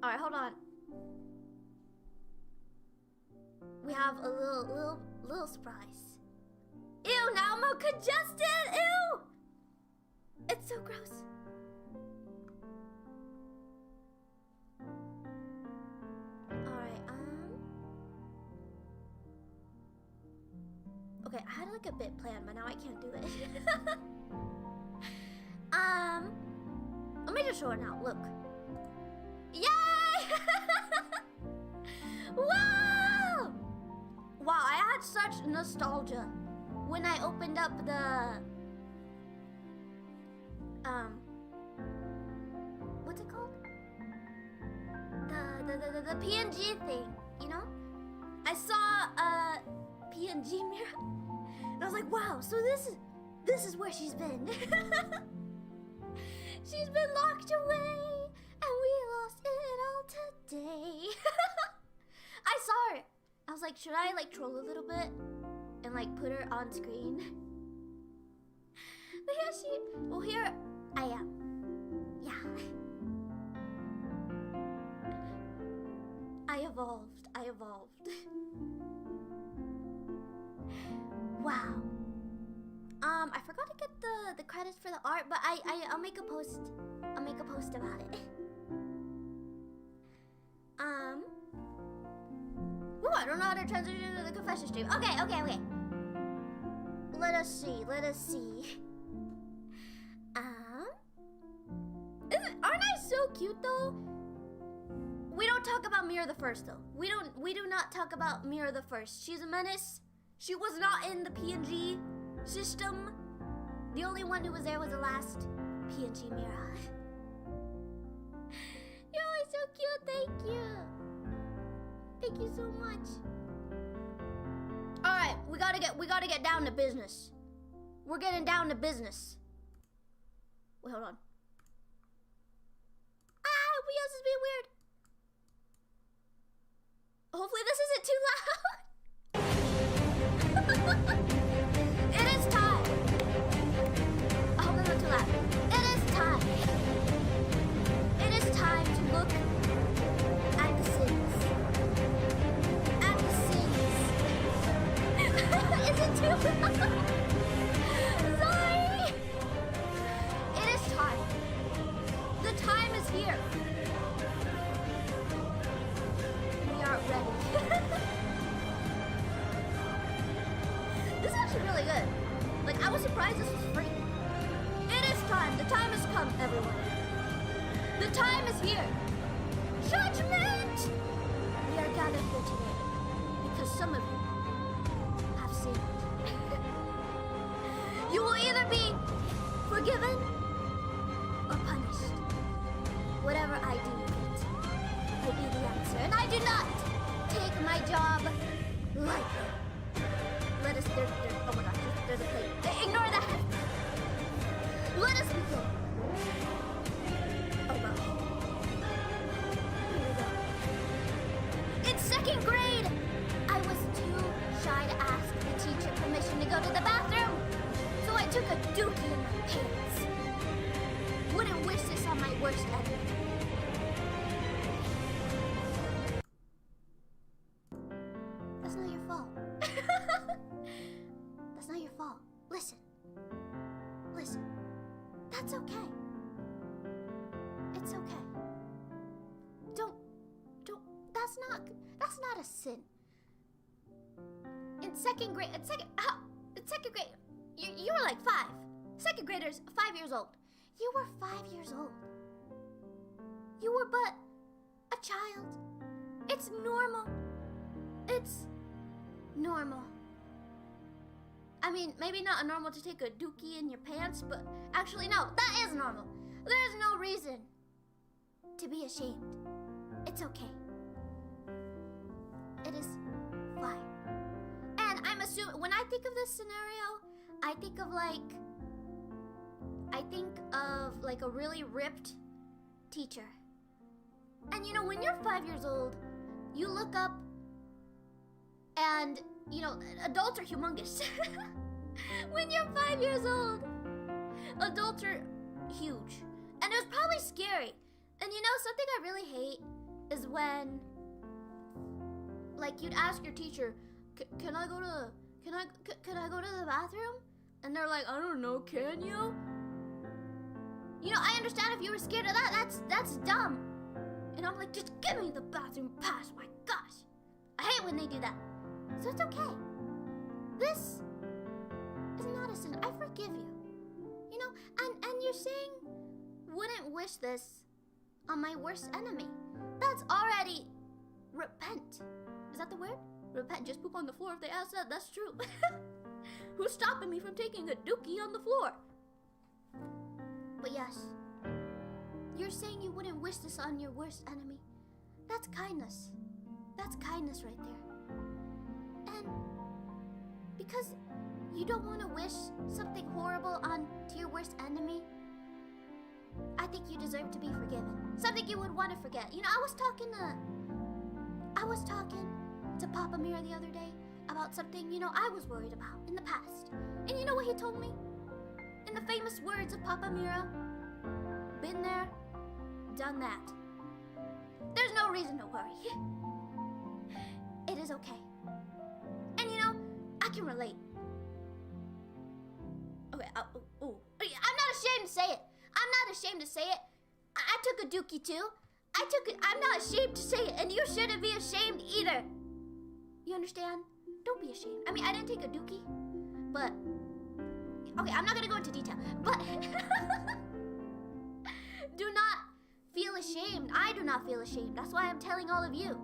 Alright, hold on. We have a little surprise. Ew, now I'm all congested! Ew! It's so gross. Alright, okay, I had like a bit planned, but now I can't do it. Let me just show it now. Look. Yay! Wow! Wow, I had such nostalgia when I opened up the what's it called? The PNG thing, you know? I saw a PNG mirror and I was like, wow, so this is where she's been. She's been locked away and we lost it all today. I saw her. I was like, should I like troll a little bit and like put her on screen? But here I am. Yeah. I evolved. Wow. I forgot to get the credits for the art, but I'll make a post. I'll make a post about it. Ooh, I don't know how to transition to the confession stream. Okay. Let us see. Aren't I so cute though? We don't talk about Mirror the First though. We do not talk about Mirror the First. She's a menace. She was not in the PNG system. The only one who was there was the last PNG Mira. You're always so cute, thank you. Thank you so much. Alright, we gotta get down to business. We're getting down to business. Wait, hold on. OBS is being weird. Hopefully this isn't too loud. It is time. I hope it's not too loud. It is time. It is time to look at the sins. At the sins. Is it too loud? Sorry. It is time. The time is here. We are ready. This is actually really good. Like, I was surprised this was free. It is time. The time has come, everyone. The time is here. Judgment! We are gathered here today because some of you have sinned. You will either be forgiven or punished. Whatever I deem fit will be the answer. And I do not take my job lightly. Let us, oh my god, there's a plate. Ignore that. Let us begin. Oh god. Here we go. In second grade, I was too shy to ask the teacher permission to go to the bathroom. So I took a dookie in my pants. Wouldn't wish this on my worst enemy. That's not your fault. That's not your fault. Listen. That's okay. It's okay. Don't, that's not a sin. In second grade, you were like 5. Second graders, 5 years old. You were 5 years old. You were but a child. It's normal. It's normal. I mean, maybe not normal to take a dookie in your pants, but actually no, that is normal. There is no reason to be ashamed. It's okay. It is fine. And I'm assuming, when I think of this scenario, I think of like a really ripped teacher. And you know, when you're 5 years old, you look up and, you know, adults are humongous. When you're 5 years old, adults are huge. And it was probably scary. And you know, something I really hate when, like, you'd ask your teacher, can I go to the bathroom? And they're like, I don't know, can you? You know, I understand if you were scared of that. That's dumb. And I'm like, just give me the bathroom pass. My gosh, I hate when they do that. So it's okay. This is not a sin. I forgive you. You know, and you're saying, wouldn't wish this on my worst enemy. That's already repent. Is that the word? Repent, just poop on the floor if they ask that. That's true. Who's stopping me from taking a dookie on the floor? But yes, you're saying you wouldn't wish this on your worst enemy. That's kindness. That's kindness right there. And because you don't want to wish something horrible on to your worst enemy, I think you deserve to be forgiven. Something you would want to forget. You know, I was talking to Papa Mira the other day about something, you know, I was worried about in the past. And you know what he told me? In the famous words of Papa Mira, been there, done that. There's no reason to worry. It is okay. And you know, I can relate. Okay, I'm not ashamed to say it. I'm not ashamed to say it. I took a dookie too. I'm not ashamed to say it, and you shouldn't be ashamed either. You understand? Don't be ashamed. I mean, I didn't take a dookie, but okay, I'm not gonna go into detail, but do not feel ashamed. I do not feel ashamed. That's why I'm telling all of you.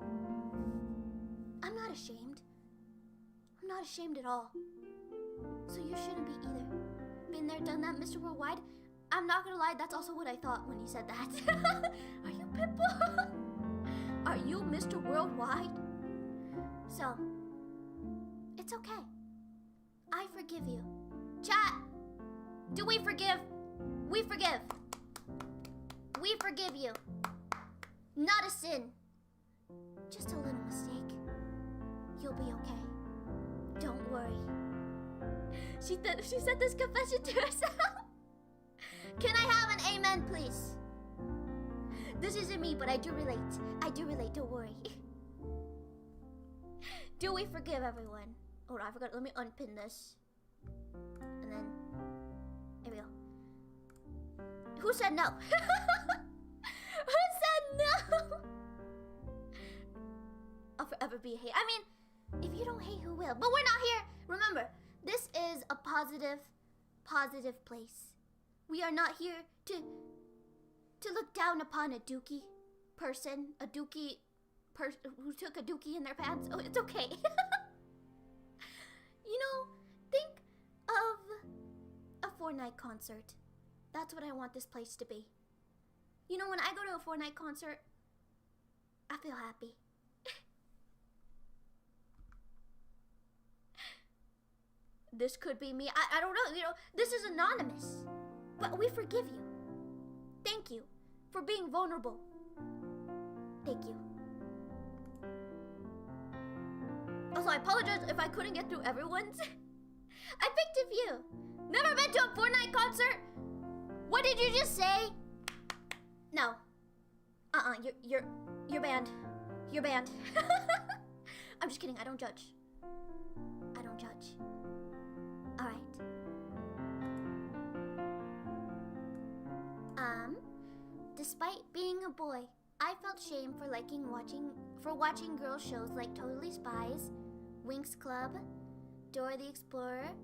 I'm not ashamed. I'm not ashamed at all. So you shouldn't be either. Been there, done that, Mr. Worldwide. I'm not gonna lie, that's also what I thought when he said that. Are you Pitbull? Are you Mr. Worldwide? So, it's okay. I forgive you. Chat, do we forgive? We forgive. We forgive you. Not a sin. Just a little mistake. You'll be okay. Don't worry. She said this confession to herself. Can I have an amen, please? This isn't me, but I do relate. I do relate, don't worry. Do we forgive everyone? Oh, I forgot. Let me unpin this. And then, there we go. Who said no? Who said no? I'll forever be a hate. I mean, if you don't hate, who will? But we're not here. Remember, this is a positive place. We are not here to look down upon a dookie person, who took a dookie in their pants. Oh, it's okay. You know, think of a Fortnite concert. That's what I want this place to be. You know, when I go to a Fortnite concert, I feel happy. This could be me. I don't know. You know, this is anonymous. But we forgive you. Thank you for being vulnerable. Thank you. Also, I apologize if I couldn't get through everyone's. I picked a few. Never been to a Fortnite concert? What did you just say? No. You're banned. You're banned. I'm just kidding. I don't judge. I don't judge. All right. Despite being a boy, I felt shame for watching girls shows like Totally Spies, Winx Club, Dora the Explorer,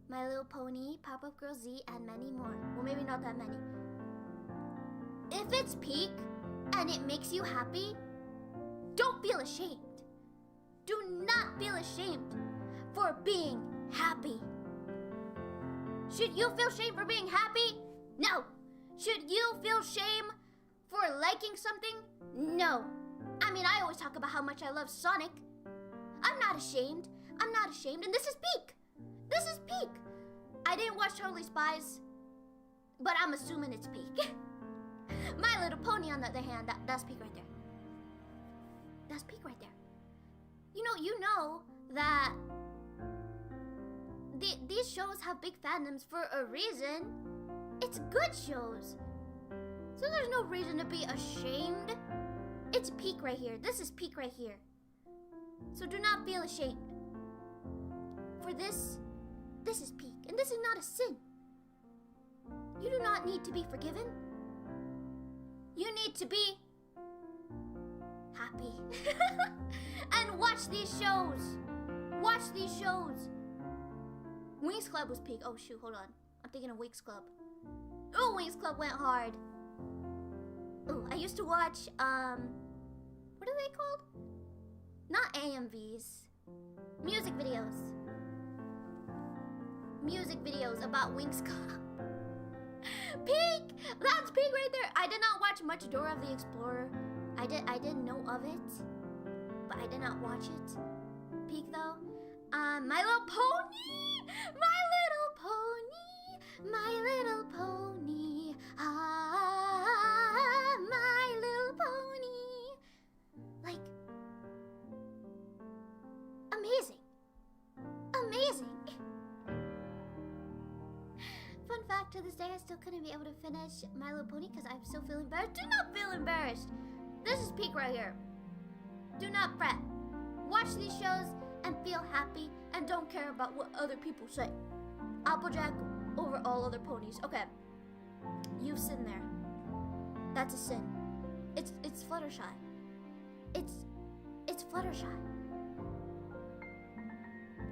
My Little Pony, Pop-Up Girl Z, and many more. Well, maybe not that many. If it's peak and it makes you happy, don't feel ashamed. Do not feel ashamed for being happy. Should you feel shame for being happy? No. Should you feel shame for liking something? No. I mean, I always talk about how much I love Sonic. I'm not ashamed. I'm not ashamed. And this is peak. This is peak. I didn't watch Totally Spies, but I'm assuming it's peak. My Little Pony, on the other hand, that's peak right there. That's peak right there. You know that these shows have big fandoms for a reason. It's good shows. So there's no reason to be ashamed It's peak right here. This is peak right here. So do not feel ashamed. For this is peak, and this is not a sin. You do not need to be forgiven. You need to be happy. And watch these shows. Watch these shows. Winx Club was peak. Oh shoot, hold on. I'm thinking of Winx Club. Oh, Winx Club went hard. Oh, I used to watch, what are they called? Not AMVs. Music videos. Music videos about Winx Club. Peak! That's peak right there. I did not watch much Dora the Explorer. I didn't know of it, but I did not watch it. Peak though. My Little Pony! My Little Pony! My Little Pony! Ah, My Little Pony! Like, amazing. Amazing. Fun fact, to this day I still couldn't be able to finish My Little Pony because I still feel embarrassed. Do not feel embarrassed. This is peak right here. Do not fret. Watch these shows and feel happy and don't care about what other people say. Applejack over all other ponies. Okay. You've sinned there. That's a sin. It's Fluttershy. It's Fluttershy.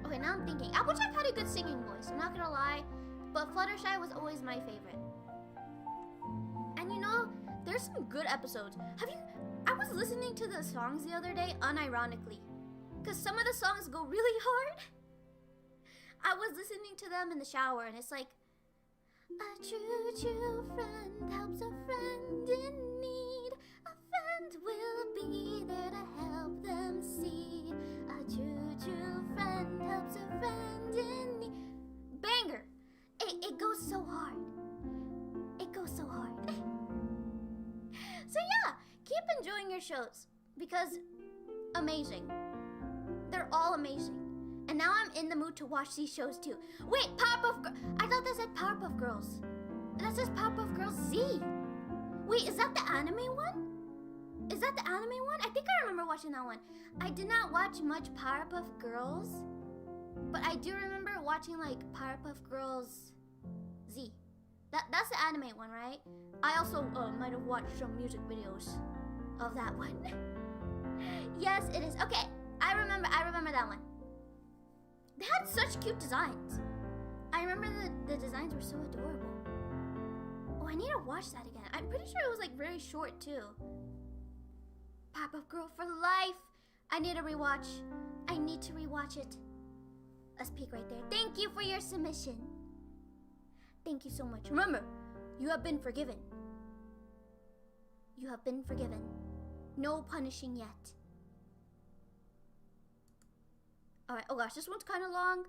Okay, now I'm thinking. Applejack had a good singing voice, I'm not gonna lie. But Fluttershy was always my favorite. And you know, there's some good episodes. I was listening to the songs the other day unironically. Because some of the songs go really hard. I was listening to them in the shower and it's like, a true friend helps a friend in need. A friend will be there to help them see. A true friend helps a friend in need. Banger! It goes so hard. It goes so hard. So yeah, keep enjoying your shows because amazing. They're all amazing. And now I'm in the mood to watch these shows too. Wait, Powerpuff Girls. I thought that said Powerpuff Girls. That says Powerpuff Girls Z. Wait, is that the anime one? Is that the anime one? I think I remember watching that one. I did not watch much Powerpuff Girls, but I do remember watching like Powerpuff Girls Z. That's the anime one, right? I also might have watched some music videos of that one. Yes, it is. Okay, I remember that one. They had such cute designs. I remember the designs were so adorable. Oh, I need to watch that again. I'm pretty sure it was like very short too. Powerpuff Girl for life. I need to rewatch. I need to rewatch it. Let's peek right there. Thank you for your submission. Thank you so much. Remember, you have been forgiven. You have been forgiven. No punishing yet. Alright, oh gosh, this one's kind of long.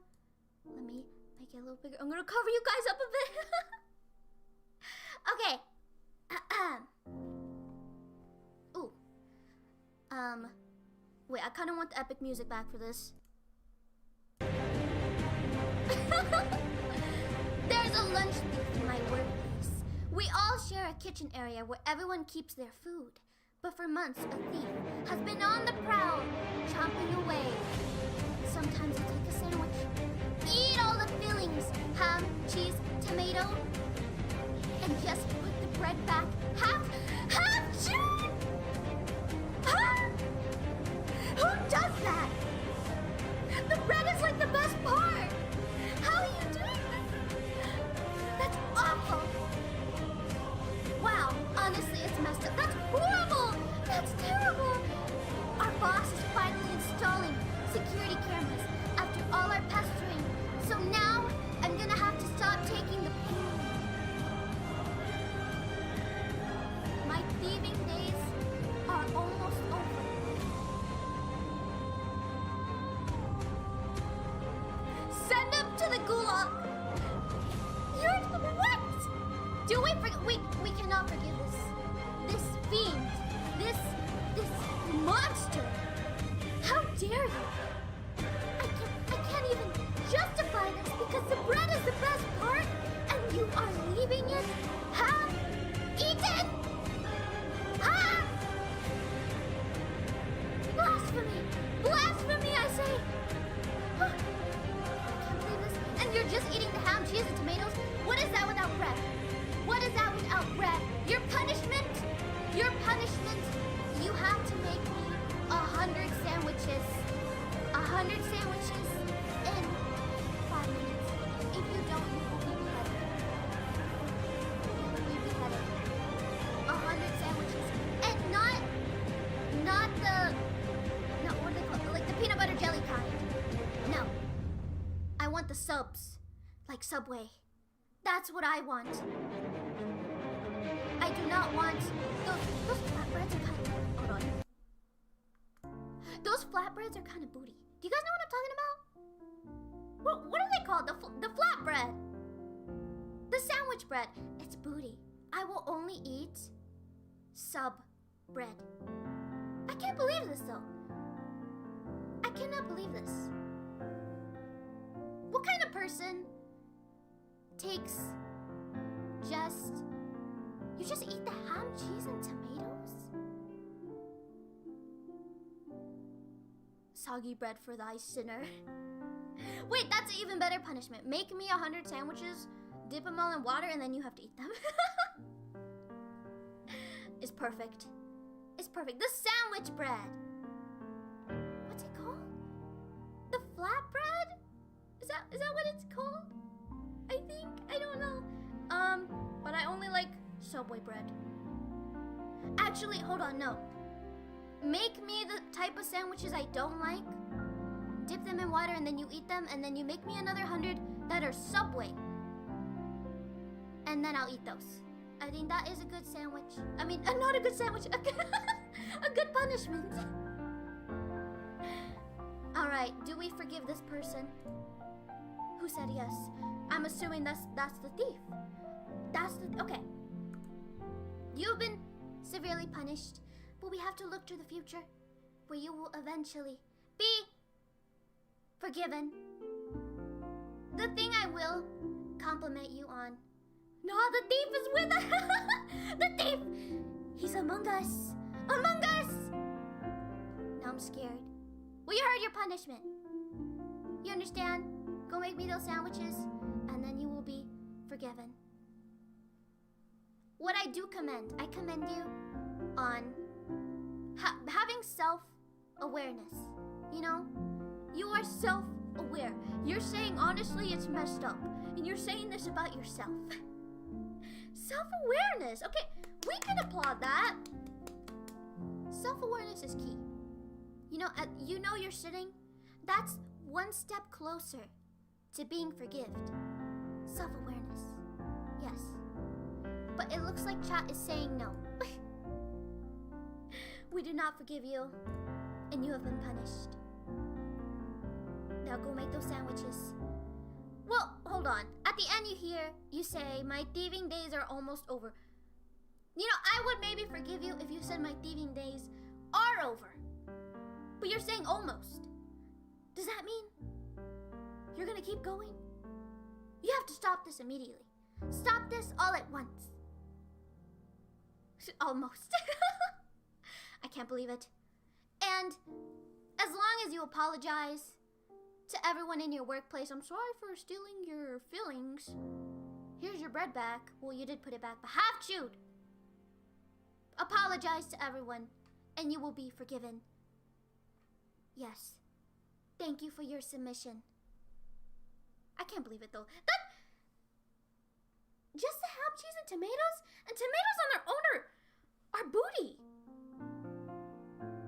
Let me make it a little bigger. I'm gonna cover you guys up a bit. Okay. Ooh. Wait, I kind of want the epic music back for this. There's a lunch thief in my workplace. We all share a kitchen area where everyone keeps their food. But for months, a thief has been on the prowl, chomping away. Sometimes I take a sandwich, eat all the fillings, ham, cheese, tomato, and just put the bread back half chewed! Huh? Who does that? The bread is like the best part! How are you doing this? That's awful! Wow, honestly, it's messed up. That's horrible! That's terrible! Our boss is finally installing security cameras after all our pestering. So now, I'm gonna have to stop taking the pain. My thieving days are almost over. Send them to the gulag! You're the what? Do we cannot forgive this fiend, this monster. How dare you? I can't even justify this because the bread is the best part and you are leaving it half eaten. Blasphemy! Blasphemy, I say! I can't believe this. And you're just eating the ham, cheese, and tomatoes? What is that without bread? What is that without bread? Your punishment? Your punishment? You have to make me 100 sandwiches. 100 sandwiches in 5 minutes. If you don't, you will be beheaded. You will be beheaded. 100 sandwiches. And not the, no, what do they call it? Like the peanut butter jelly kind. No. I want the subs. Like Subway. That's what I want. I do not want those flatbreads are kind of, hold on. Those flatbreads are kind of booty. Do you guys know what I'm talking about? What are they called? The flatbread. The sandwich bread. It's booty. I will only eat sub bread. I can't believe this though. I cannot believe this. What kind of person takes you just eat the ham, cheese, and tomatoes? Soggy bread for thy sinner. Wait, that's an even better punishment. Make me 100 sandwiches, dip them all in water, and then you have to eat them. It's perfect. It's perfect. The sandwich bread. What's it called? The flatbread? Is that what it's called? I think. I don't know. But I only like Subway bread. Actually, hold on, no. Make me the type of sandwiches I don't like. Dip them in water and then you eat them, and then you make me another 100 that are Subway. And then I'll eat those. I think that is a good sandwich. I mean, not a good sandwich. A good punishment. Alright, do we forgive this person? Who said yes? I'm assuming that's the thief. Okay. You've been severely punished, but we have to look to the future, where you will eventually be forgiven. The thing I will compliment you on. No, the thief is with us. The thief! He's among us. Among us! Now I'm scared. Well, you heard your punishment. You understand? Go make me those sandwiches, and then you will be forgiven. What I do commend, I commend you on having self-awareness. You know? You are self-aware. You're saying, honestly, it's messed up. And you're saying this about yourself. Self-awareness. Okay, we can applaud that. Self-awareness is key. You know you're sitting. That's one step closer to being forgived. Self-awareness. Yes. But it looks like chat is saying no. We do not forgive you, and you have been punished. Now go make those sandwiches. Well, hold on. At the end you say, my thieving days are almost over. You know, I would maybe forgive you if you said my thieving days are over. But you're saying almost. Does that mean you're gonna keep going? You have to stop this immediately. Stop this all at once. Almost. I can't believe it. And as long as you apologize to everyone in your workplace, I'm sorry for stealing your feelings. Here's your bread back. Well, you did put it back, but half chewed. Apologize to everyone, and you will be forgiven. Yes. Thank you for your submission. I can't believe it, though. Just the ham, cheese, and tomatoes? And tomatoes on their own are booty.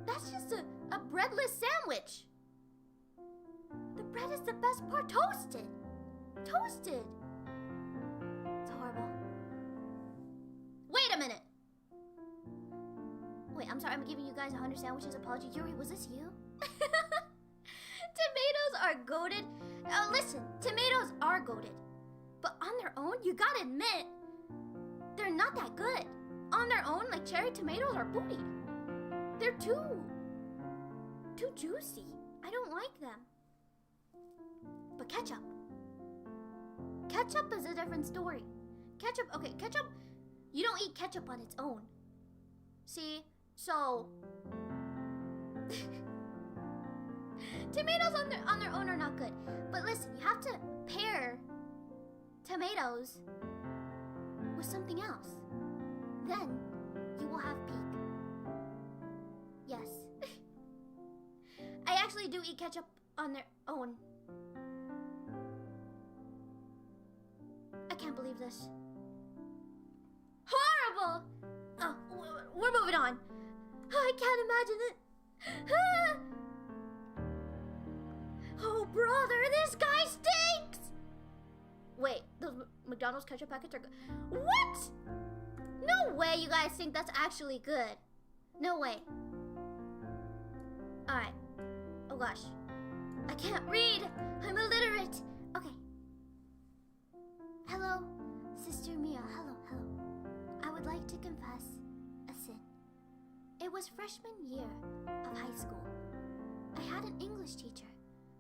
That's just a breadless sandwich. The bread is the best part. Toasted. Toasted. It's horrible. Wait a minute. Wait, I'm sorry. I'm giving you guys 100 sandwiches. Apology. Yuri, was this you? Tomatoes are goated. Listen, tomatoes are goated. But on their own, you gotta admit, they're not that good. On their own, like cherry tomatoes are booty. They're too juicy. I don't like them. But ketchup. Ketchup is a different story. Ketchup, you don't eat ketchup on its own. See, so Tomatoes on their own are not good. But listen, you have to pair tomatoes with something else. Then you will have peak. Yes. I actually do eat ketchup on their own. I can't believe this. Horrible! Oh, we're moving on. I can't imagine it. Oh, brother, this guy stinks! Wait, those McDonald's ketchup packets are good. What? No way you guys think that's actually good. No way. Alright. Oh gosh. I can't read. I'm illiterate. Okay. Hello, Sister Mia. Hello. I would like to confess a sin. It was freshman year of high school. I had an English teacher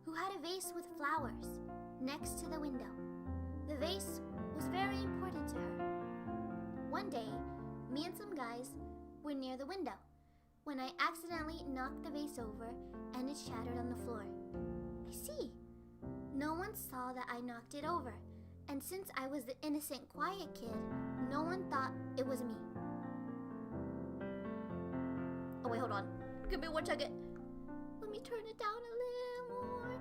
who had a vase with flowers next to the window. The vase was very important to her. One day, me and some guys were near the window when I accidentally knocked the vase over and it shattered on the floor. I see. No one saw that I knocked it over, and since I was the innocent, quiet kid, no one thought it was me. Oh wait, hold on. Give me 1 second. Let me turn it down a little more.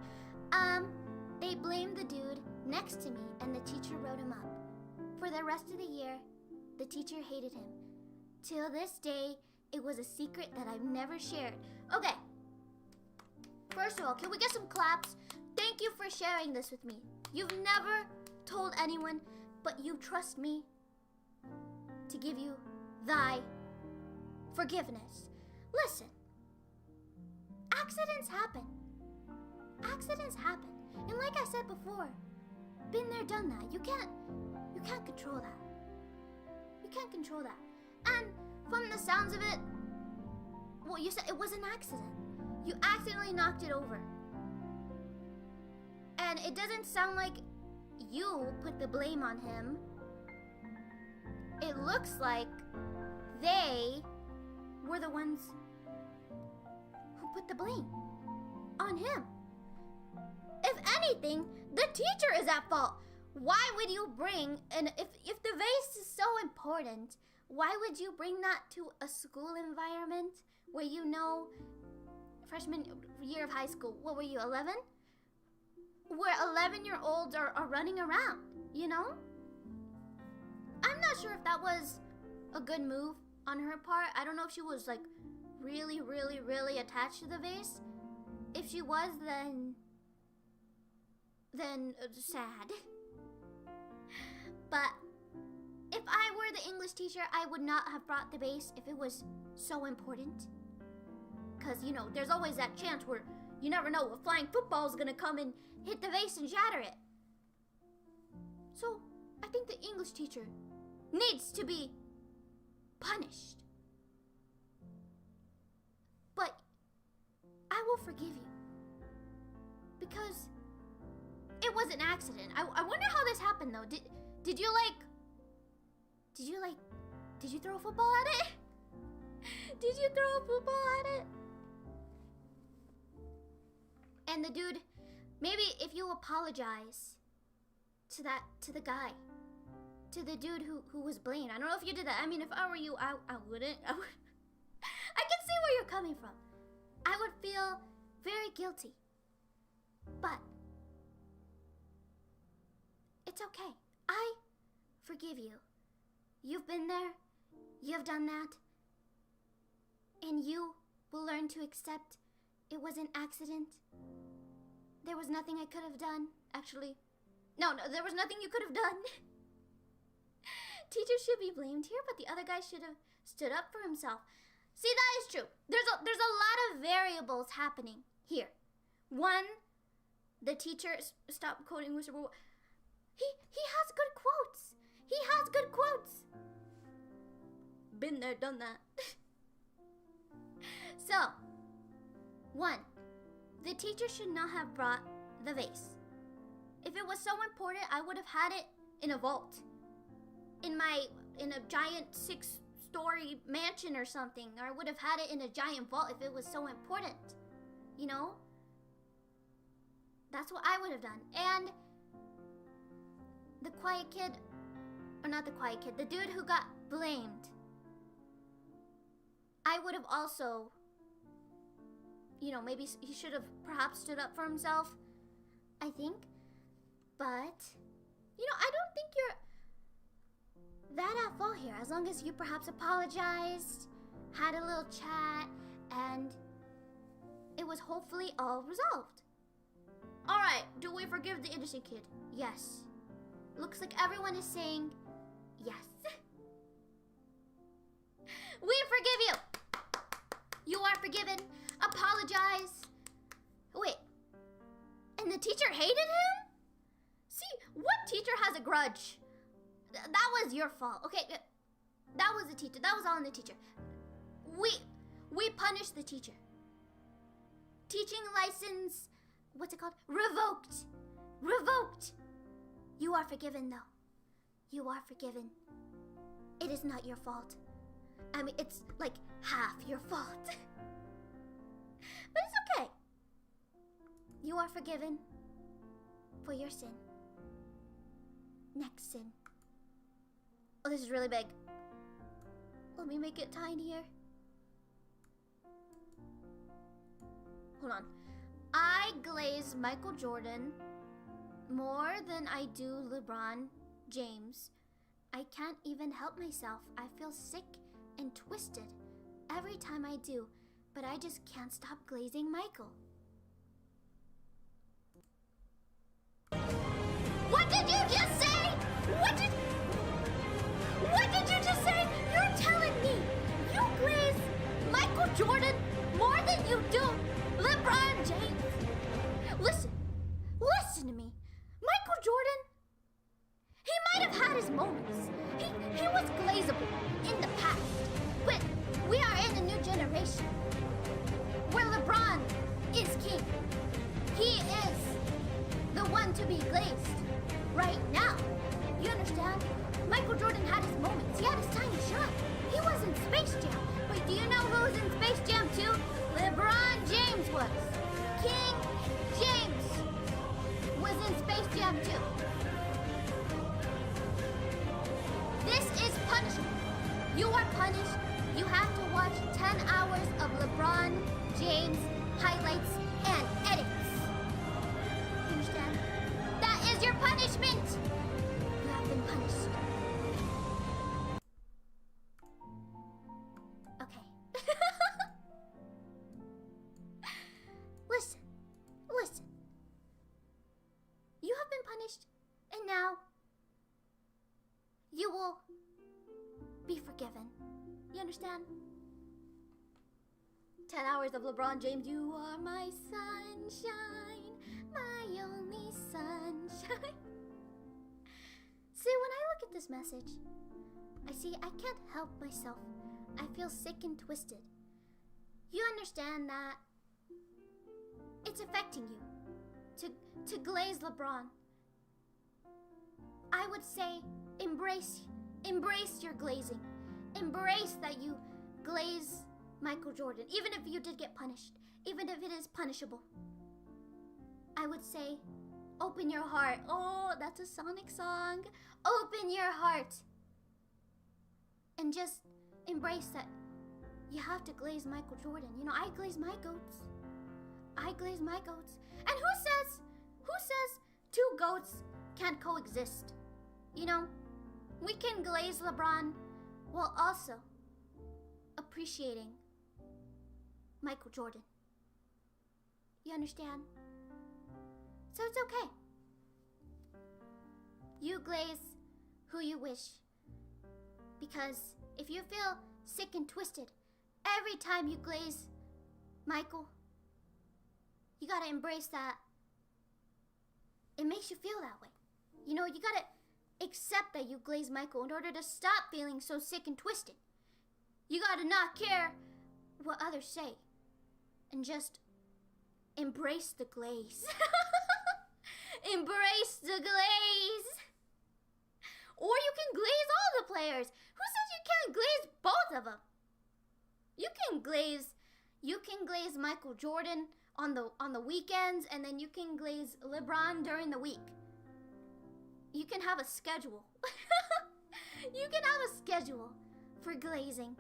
They blamed the dude next to me and the teacher wrote him up. For the rest of the year, the teacher hated him. Till this day, it was a secret that I've never shared. Okay. First of all, can we get some claps? Thank you for sharing this with me. You've never told anyone, but you trust me to give you thy forgiveness. Listen, accidents happen. Accidents happen. And like I said before, been there, done that. You can't control that. You can't control that. And from the sounds of it, well, you said it was an accident. You accidentally knocked it over. And it doesn't sound like you put the blame on him. It looks like they were the ones who put the blame on him. If anything, the teacher is at fault. Why would you bring, and if the vase is so important, why would you bring that to a school environment where you know, freshman year of high school, what were you, 11? Where 11-year-olds are running around, you know? I'm not sure if that was a good move on her part. I don't know if she was like really, really, really attached to the vase. If she was, then sad. But if I were the English teacher, I would not have brought the vase if it was so important. Because, you know, there's always that chance where you never know, a flying football is going to come and hit the vase and shatter it. So, I think the English teacher needs to be punished. But I will forgive you. Because it was an accident. I wonder how this happened though. Did you throw a football at it? Did you throw a football at it? And the dude, maybe if you apologize to the guy, to the dude who was blamed. I don't know if you did that. I mean, if I were you, I wouldn't. I can see where you're coming from. I would feel very guilty. But it's okay. I forgive you. You've been there. You've done that. And you will learn to accept it was an accident. There was nothing I could have done. Actually, no, there was nothing you could have done. Teacher should be blamed here, but the other guy should have stood up for himself. See, that is true. There's a lot of variables happening here. One, the teacher, stop quoting Mr. He has good quotes. He has good quotes. Been there, done that. So, one, the teacher should not have brought the vase. If it was so important, I would have had it in a vault. In a giant 6-story mansion or something. Or I would have had it in a giant vault if it was so important. You know? That's what I would have done. And the quiet kid, or not the quiet kid, the dude who got blamed, I would have also, you know, maybe he should have perhaps stood up for himself, I think. But, you know, I don't think you're that at fault here, as long as you perhaps apologized, had a little chat, and it was hopefully all resolved. Alright, do we forgive the innocent kid? Yes. Looks like everyone is saying yes. We forgive you! You are forgiven. Apologize. Wait. And the teacher hated him? See, what teacher has a grudge? That was your fault. Okay, that was the teacher. That was all on the teacher. We punished the teacher. Teaching license, what's it called? Revoked. Revoked. You are forgiven, though. You are forgiven. It is not your fault. I mean, it's like half your fault. But it's okay. You are forgiven for your sin. Next sin. Oh, this is really big. Let me make it tinier. Hold on. I glaze Michael Jordan more than I do LeBron James. I can't even help myself. I feel sick and twisted every time I do, but I just can't stop glazing Michael. What did you just say? What did you just say? You're telling me you glaze Michael Jordan more than you do LeBron James? Listen to me. Michael Jordan, he might have had his moments. He was glazable in the past. But we are in a new generation where LeBron is king. He is the one to be glazed right now. You understand? Michael Jordan had his moments. He had his time to shine. He was in Space Jam. But do you know who was in Space Jam too? LeBron James was. King James was in Space Jam too. This is punishment. You are punished. You have to watch 10 hours of LeBron James highlights and edits. You understand? That is your punishment. You have been punished. Okay. Listen. You have been punished, and now you will be forgiven. You understand? 10 hours of LeBron James. You are my sunshine, my only sunshine. See, when I look at this message, I see I can't help myself. I feel sick and twisted. You understand that it's affecting you to glaze LeBron. I would say embrace your glazing. Embrace that you glaze Michael Jordan, even if you did get punished, even if it is punishable. I would say open your heart. Oh, that's a Sonic song. Open your heart and just embrace that you have to glaze Michael Jordan. You know, I glaze my goats. I glaze my goats. And who says two goats can't coexist? You know, we can glaze LeBron while also appreciating Michael Jordan. You understand? So it's okay. You glaze who you wish. Because if you feel sick and twisted every time you glaze Michael, you gotta embrace that. It makes you feel that way. You know, you gotta accept that you glaze Michael in order to stop feeling so sick and twisted. You gotta not care what others say and just embrace the glaze. Embrace the glaze. Or you can glaze all the players. Who says you can't glaze both of them? You can glaze, You can glaze Michael Jordan on the weekends, and then you can glaze LeBron during the week. You can have a schedule. You can have a schedule for glazing.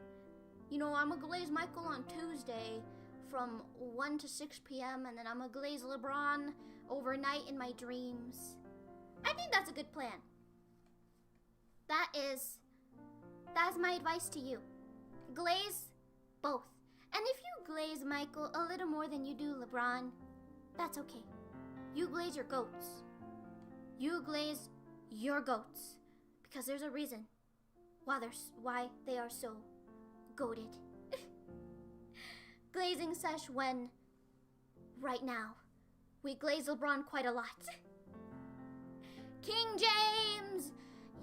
You know, I'm gonna glaze Michael on Tuesday from 1 to 6 p.m. and then I'm gonna glaze LeBron overnight in my dreams. I think that's a good plan. That's my advice to you. Glaze both. And if you glaze Michael a little more than you do LeBron, that's okay. You glaze your goats. You glaze your goats. Because there's a reason why they are so goated. Glazing sesh when, right now, we glaze LeBron quite a lot. King James,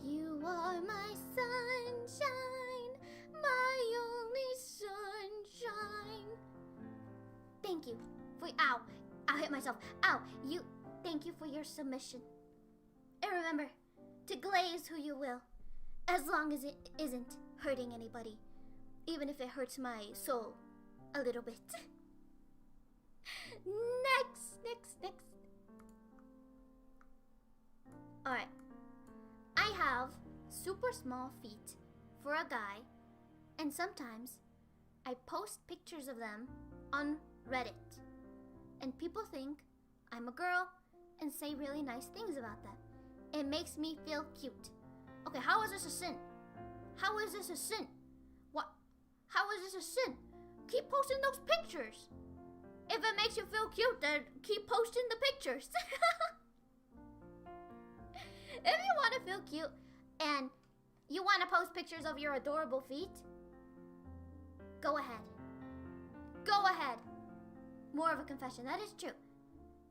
you are my sunshine, my only sunshine. Thank you for, ow, I hit myself. Ow, thank you for your submission. And remember, to glaze who you will, as long as it isn't hurting anybody, even if it hurts my soul a little bit. Next. Alright, I have super small feet for a guy, and sometimes I post pictures of them on Reddit, and people think I'm a girl and say really nice things about that. It makes me feel cute. Okay, how is this a sin? How is this a sin? What? How is this a sin? Keep posting those pictures. If it makes you feel cute, then keep posting the pictures. If you want to feel cute and you want to post pictures of your adorable feet, go ahead. Go ahead. More of a confession, that is true.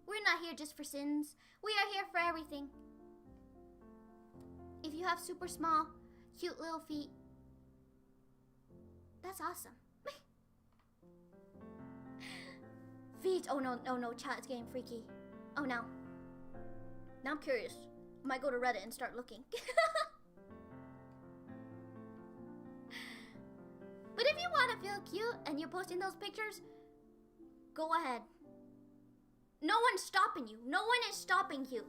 We're not here just for sins. We are here for everything. If you have super small, cute little feet, that's awesome. Feet, oh no, chat, it's getting freaky. Oh no. Now I'm curious. I might go to Reddit and start looking. But if you want to feel cute and you're posting those pictures, go ahead. No one's stopping you. No one is stopping you.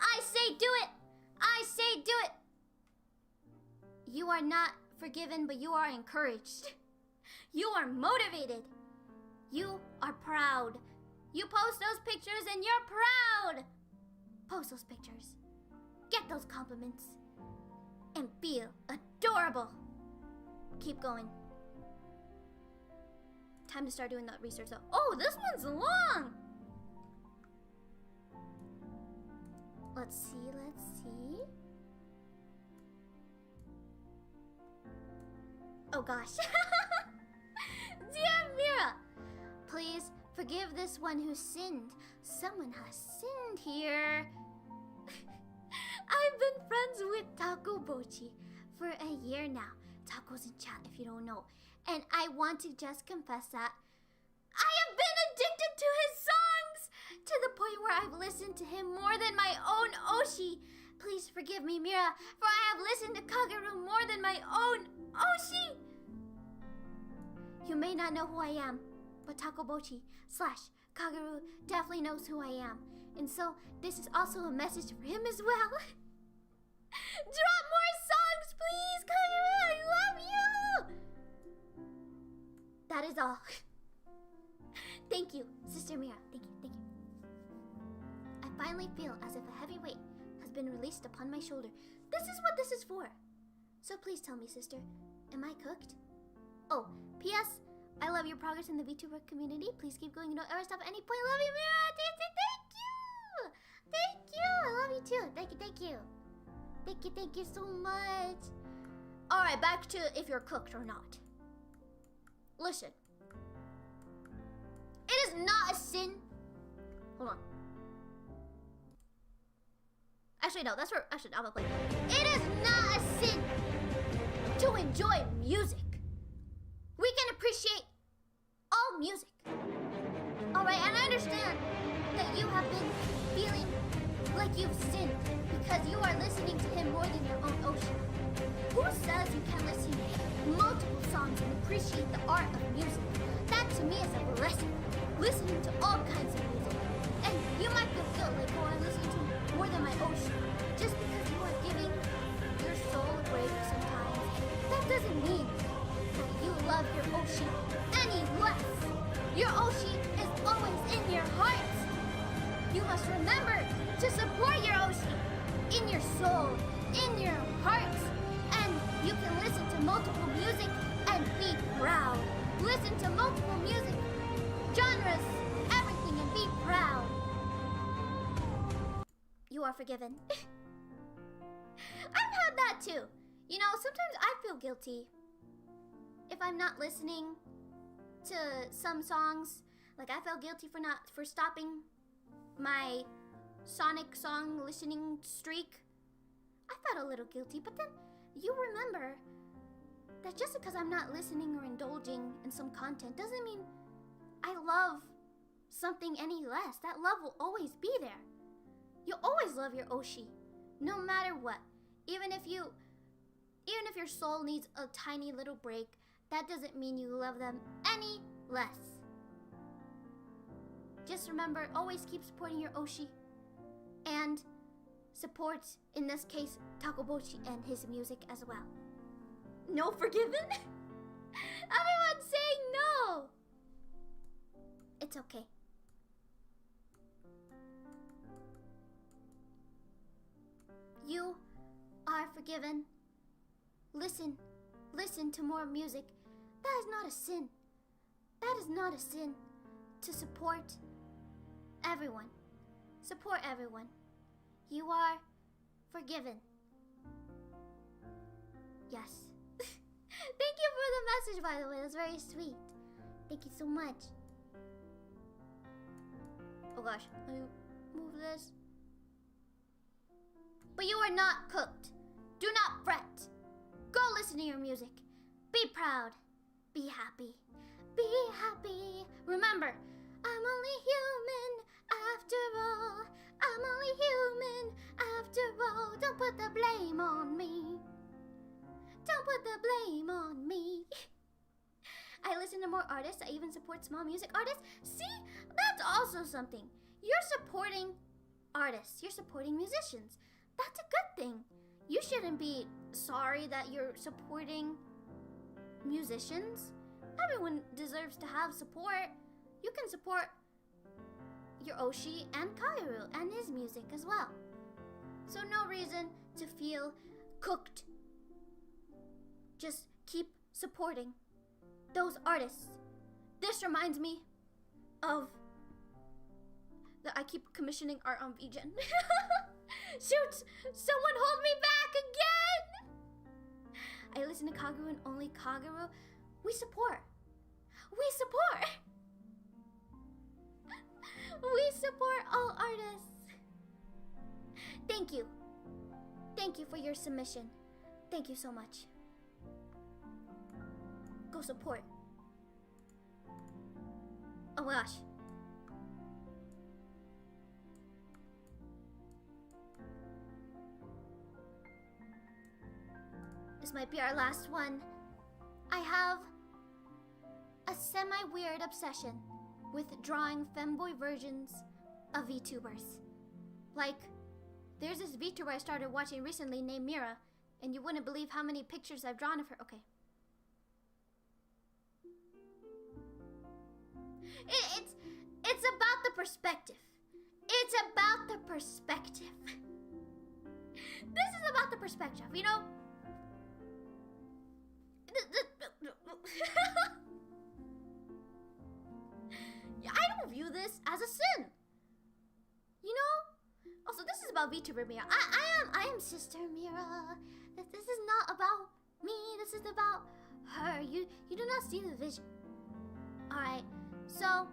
I say do it. I say do it. You are not forgiven, but you are encouraged. You are motivated. You are proud. You post those pictures and you're proud. Post those pictures. Get those compliments. And feel adorable. Keep going. Time to start doing that research though. Oh, this one's long. Let's see. Oh gosh. Dear Mira, please forgive this one who sinned. Someone has sinned here. I've been friends with Taco Bochi for a year now. Taco's in chat if you don't know. And I want to just confess that I have been addicted to his songs to the point where I've listened to him more than my own Oshi. Please forgive me, Mira, for I have listened to Kagero more than my own Oshi. You may not know who I am, but Taco Bochi / Kagero definitely knows who I am. And so, this is also a message for him as well. Drop more songs, please, Kagero! I love you! That is all. Thank you, Sister Mira. Thank you. I finally feel as if a heavy weight has been released upon my shoulder. This is what this is for. So please tell me, sister, am I cooked? Oh, P.S. I love your progress in the VTuber community. Please keep going. No ever stop at any point. Love you, Mira. Thank you. I love you too. Thank you so much. All right, back to if you're cooked or not. Listen. It is not a sin. Hold on. Actually, no. That's where. Actually, I'm gonna play. It is not a sin to enjoy music. We can appreciate all music. Alright, and I understand that you have been feeling like you've sinned because you are listening to him more than your own Oshi. Who says you can listen to multiple songs and appreciate the art of music? That to me is a blessing. Listening to all kinds of music. And you might feel guilt like, oh, I listen to more than my oshi. Just because you are giving your soul a break sometimes, that doesn't mean that you love your oshi any less. Your oshi is always in your heart. You must remember to support your oshi in your soul, in your heart. And you can listen to multiple music and be proud. Listen to multiple music, genres, everything, and be proud. You are forgiven. I've had that too. You know, sometimes I feel guilty if I'm not listening to some songs. Like I felt guilty for stopping my Sonic song listening streak. I felt a little guilty, but then you remember that just because I'm not listening or indulging in some content doesn't mean I love something any less. That love will always be there. You'll always love your oshi, no matter what. Even if your soul needs a tiny little break, that doesn't mean you love them any less. Just remember, always keep supporting your oshi. And support, in this case, Takobochi and his music as well. No forgiven? Everyone's saying no! It's okay. You are forgiven. Listen to more music. That is not a sin. That is not a sin to support everyone. Support everyone. You are forgiven. Yes. Thank you for the message, by the way. That's very sweet. Thank you so much. Oh gosh, let me move this. But you are not cooked. Do not fret. Go listen to your music. Be proud. Be happy. Be happy. Remember, I'm only human after all. I'm only human after all. Don't put the blame on me. Don't put the blame on me. I listen to more artists. I even support small music artists. See, that's also something. You're supporting artists. You're supporting musicians. That's a good thing. You shouldn't be sorry that you're supporting musicians. Everyone deserves to have support. You can support your oshi and Kaoru and his music as well. So no reason to feel cooked. Just keep supporting those artists. This reminds me of that I keep commissioning art on Vgen. Shoot! Someone hold me back again! I listen to Kaguru and only Kaguru. We support. We support. We support all artists. Thank you. Thank you for your submission. Thank you so much. Go support. Oh my gosh. This might be our last one. I have a semi-weird obsession with drawing femboy versions of VTubers. Like, there's this VTuber I started watching recently named Mira, and you wouldn't believe how many pictures I've drawn of her. Okay. It's about the perspective. It's about the perspective. This is about the perspective, you know? I don't view this as a sin. You know? Also, this is about VTuber Mira. I am Sister Mira. This is not about me. This is about her. You do not see the vision. Alright, so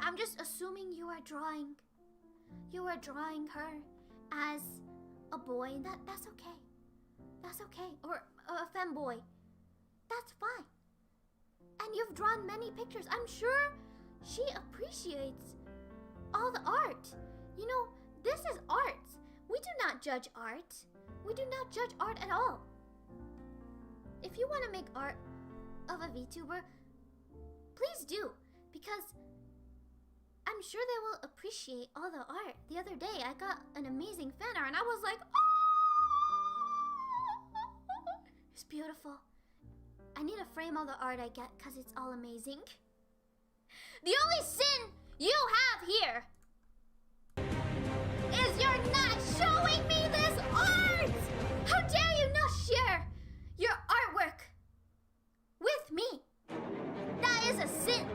I'm just assuming you are drawing her as a boy, and that's okay. That's okay. Or a femboy. That's fine. And you've drawn many pictures. I'm sure she appreciates all the art. You know, this is art. We do not judge art. We do not judge art at all. If you want to make art of a VTuber, please do, because I'm sure they will appreciate all the art. The other day, I got an amazing fan art, and I was like, oh! It's beautiful. I need to frame all the art I get, because it's all amazing. The only sin you have here is you're not showing me this art! How dare you not share your artwork with me? That is a sin.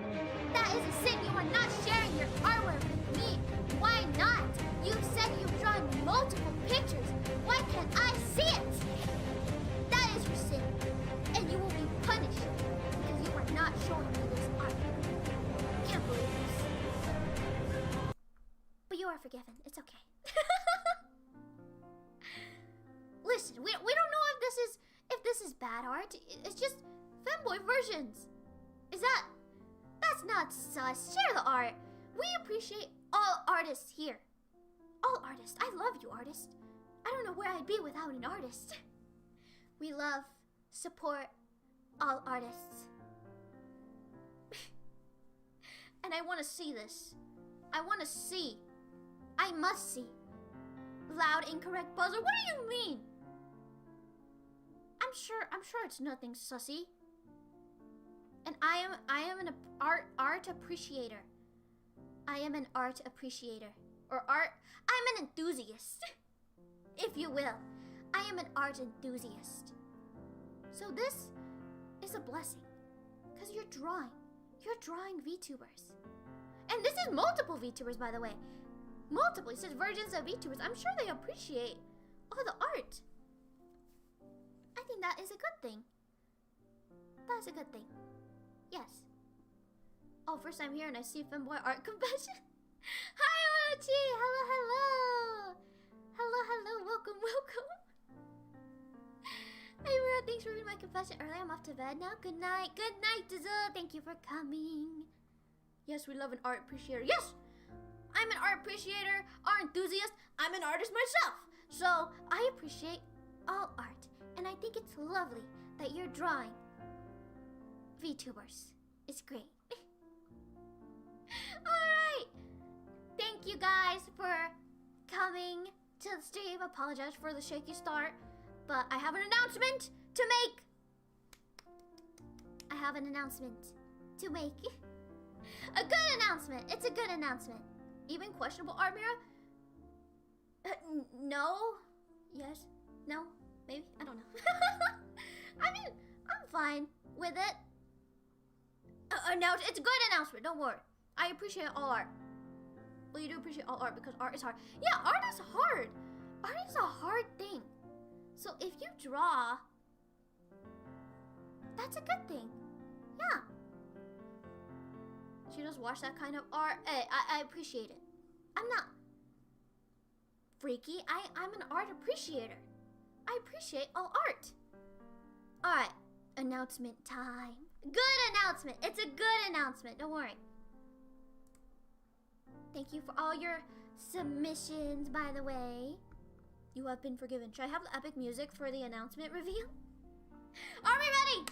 That is a sin. You are not sharing your artwork with me. Why not? You said you've drawn multiple pictures. Why can't I see it? That is your sin. And you will be punished because you are not showing me this art. Can't believe this. But you are forgiven. It's okay. Listen, we don't know if this is bad art. It's just fanboy versions. That's not sus. Share the art. We appreciate all artists here. All artists. I love you, artist. I don't know where I'd be without an artist. We love, support all artists. And I want to see this. I want to see. I must see. Loud, incorrect buzzer. What do you mean? I'm sure it's nothing sussy. And I am an art appreciator. I am an art appreciator. I'm an enthusiast, if you will. I am an art enthusiast. So this is a blessing, because you're drawing VTubers. And this is multiple VTubers, by the way. Multiple, it says versions of VTubers. I'm sure they appreciate all the art. I think that is a good thing. That's a good thing. Yes. Oh, first time here and I see Femboy Art Confession. Hi, Orochi! Hello, hello! Hello, hello, welcome, welcome. Hey, Mira, thanks for reading my confession earlier. I'm off to bed now. Good night, Dizzo. Thank you for coming. Yes, we love an art appreciator. Yes! I'm an art appreciator, art enthusiast. I'm an artist myself. So, I appreciate all art. And I think it's lovely that you're drawing VTubers. It's great. Alright. Thank you guys for coming to the stream. Apologize for the shaky start. But I have an announcement to make. A good announcement. It's a good announcement. Even questionable art, Mira? No. Yes. No. Maybe? I don't know. I mean, I'm fine with it. It's a good announcement. Don't worry. I appreciate all art. Well, you do appreciate all art because art is hard. Yeah, art is hard. Art is a hard thing. So if you draw, that's a good thing. Yeah. She does watch that kind of art. Hey, I appreciate it. I'm not freaky. I'm an art appreciator. I appreciate all art. Alright, announcement time. Good announcement. It's a good announcement. Don't worry. Thank you for all your submissions, by the way. You have been forgiven. Should I have the epic music for the announcement reveal? Are we ready?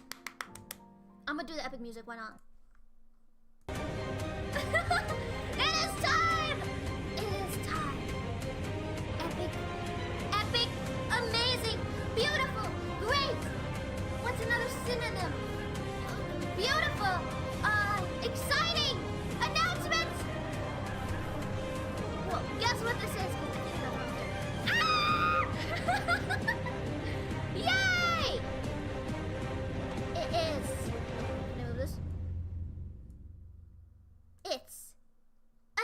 I'm gonna do the epic music. Why not? It is time! It is time. Epic, amazing, beautiful, great. What's another synonym? Beautiful, exciting, announcement. Well, guess what this is? Yay! It is. Can I move this? It's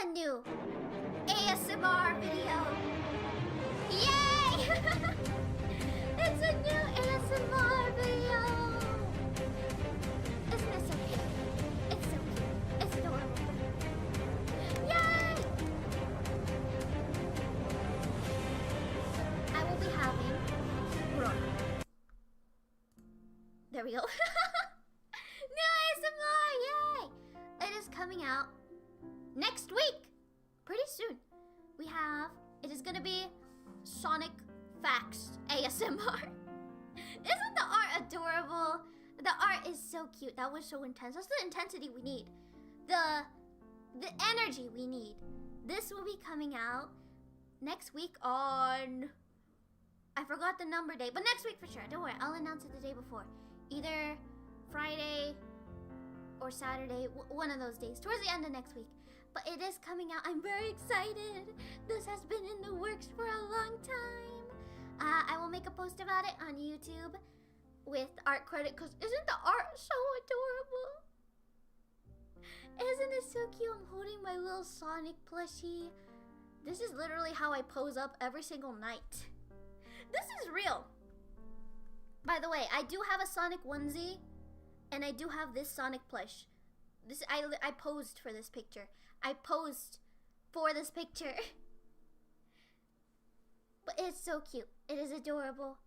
a new ASMR video. Yay! It's a new ASMR video. Isn't it so cute? It's so cute. It's adorable. Yay! I will be having... There we go. New ASMR! Yay! It is coming out next week. Pretty soon. It is gonna be Sonic Facts ASMR. ASMR. Isn't the art adorable? The art is so cute. That was so intense. That's the intensity we need. The energy we need. This will be coming out next week on... I forgot the number day, but next week for sure. Don't worry, I'll announce it the day before. Either Friday or Saturday, one of those days, towards the end of next week. But it is coming out. I'm very excited. This has been in the works for a long time. I will make a post about it on YouTube with art credit, because isn't the art so adorable? Isn't it so cute? I'm holding my little Sonic plushie. This is literally how I pose up every single night. This is real. By the way, I do have a Sonic onesie, and I do have this Sonic plush. I posed for this picture. I posed for this picture. But it's so cute. It is adorable.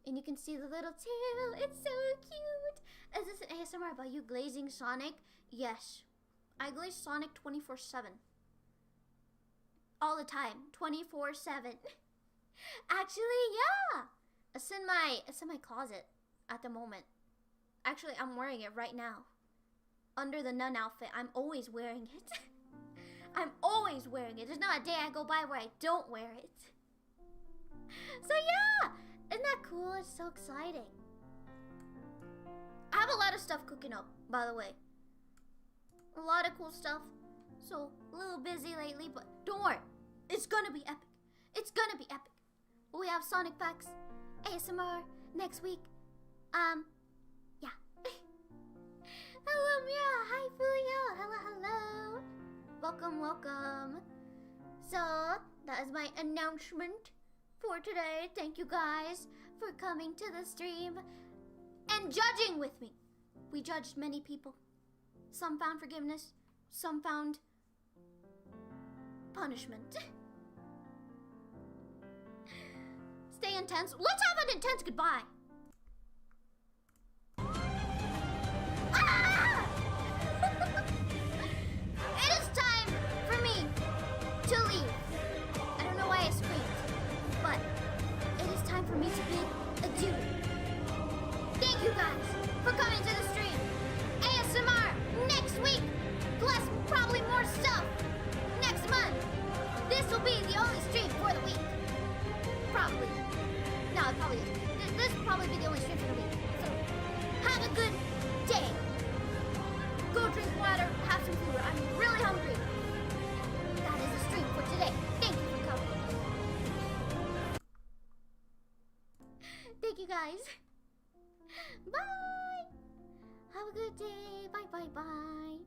And you can see the little tail. It's so cute. Is this an ASMR about you glazing Sonic? Yes. I glaze Sonic 24/7. All the time. 24/7. Actually, yeah. It's in my closet at the moment. Actually, I'm wearing it right now. Under the nun outfit. I'm always wearing it. I'm always wearing it. There's not a day I go by where I don't wear it. So yeah. Isn't that cool? It's so exciting. I have a lot of stuff cooking up, by the way. A lot of cool stuff. So, a little busy lately, but don't worry. It's gonna be epic. It's gonna be epic. We have Sonic Facts, ASMR next week. Yeah. Hello, Mira. Hi, Fulio. Hello, hello. Welcome, welcome. So, that is my announcement for today. Thank you guys for coming to the stream and judging with me. We judged many people. Some found forgiveness, some found punishment. Stay intense. Let's have an intense goodbye. Ah! It is time for me to leave. I don't know why I screamed, but it is time for me to bid adieu. Thank you guys for coming to the stream. ASMR next week, plus probably more stuff next month. This will be the only stream for the week. Probably. No, it probably isn't. This will probably be the only stream for the week. So, have a good day. Go drink water, have some food. I'm really hungry. That is the stream for today. Thank you for coming. Thank you guys. Bye. Have a good day. Bye, bye, bye.